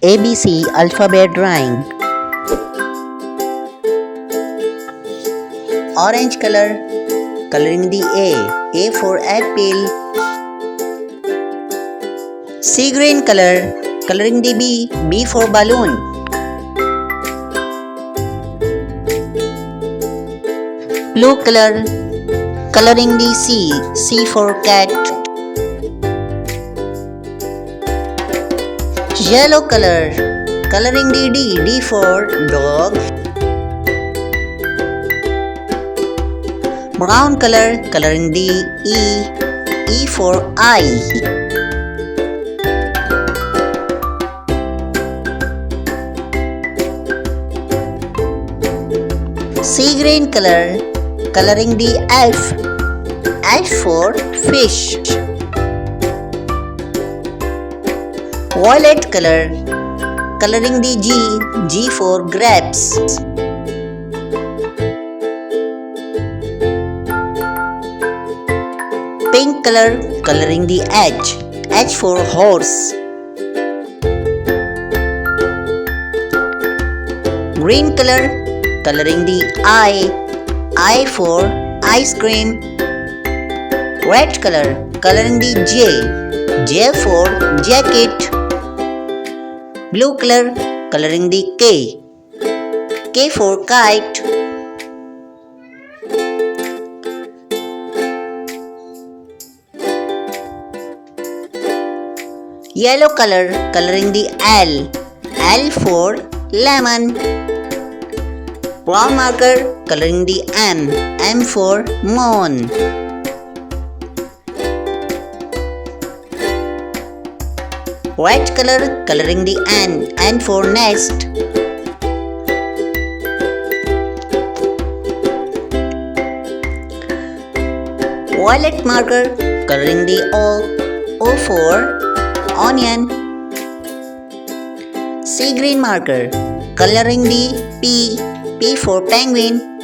ABC alphabet drawing. Orange color, coloring the A for apple. Sea green color, coloring the B for balloon. Blue color, coloring the C for cat. Yellow color, coloring the D for dog. Brown color, coloring the E for eye. Sea green color, coloring the F for fish. Violet color, coloring the G for grapes. Pink color, coloring the H for horse. Green color, coloring the I for ice cream. Red color, coloring the J for jacket. Blue color, coloring the K for kite. Yellow color, coloring the L for lemon. Brown marker, coloring the M for moon. White color, coloring the N for nest. Violet marker, coloring the O for onion. Sea green marker, coloring the P for penguin.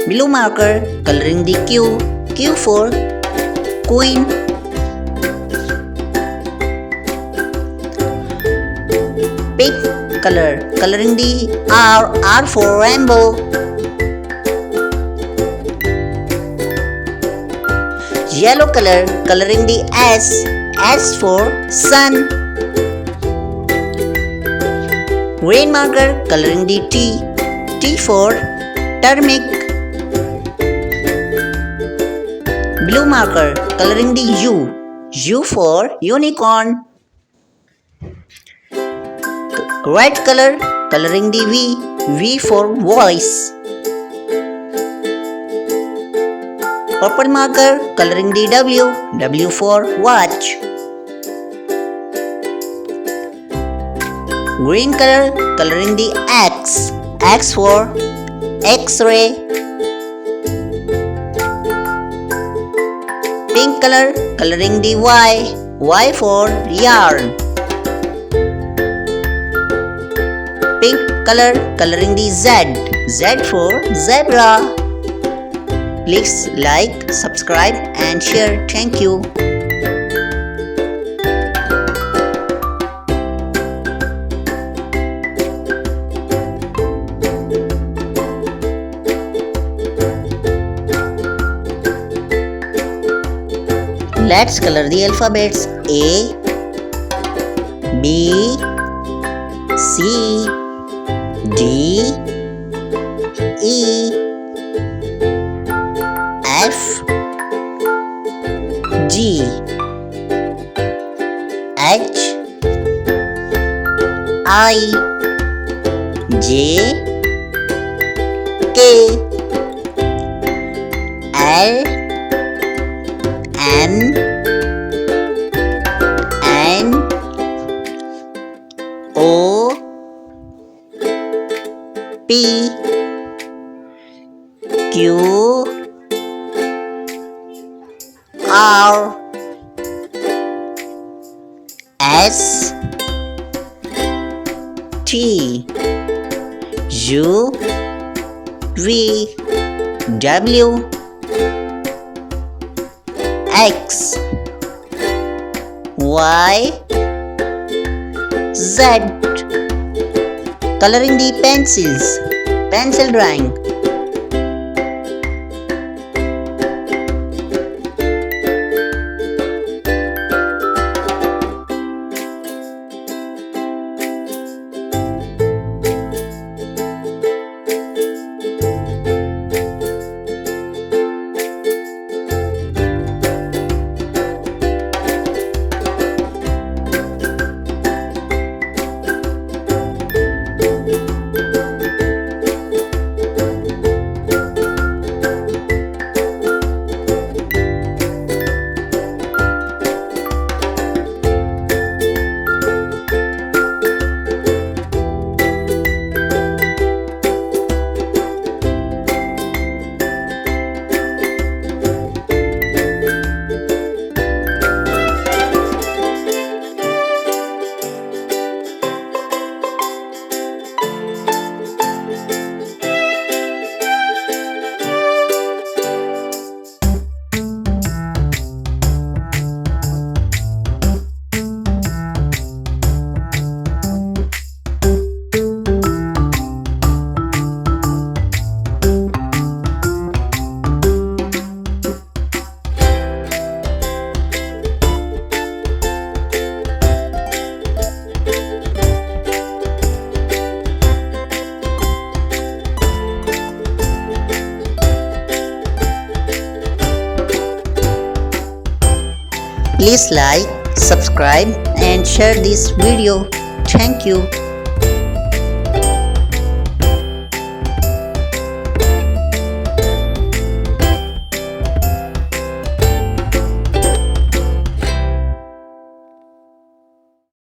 Blue marker, coloring the Q for queen. Pink color, coloring the R for rainbow. Yellow color, coloring the S for sun. Green marker, coloring the T for turmeric. Blue marker, coloring the U for unicorn. Red color, coloring the V for voice. Purple marker, coloring the W for watch. Green color, coloring the X for X-ray. Pink color, coloring the Y for yarn. Pink color, coloring the Z for zebra. Please like, subscribe and share. Thank you. Let's color the alphabets A, B, C, D, E, F, G, H, I, J, K, L, M, N, O, P, Q, R, S, T, U, V, W, X, Y, Z. Coloring the pencils. Pencil drawing. Please like, subscribe and share this video. Thank you.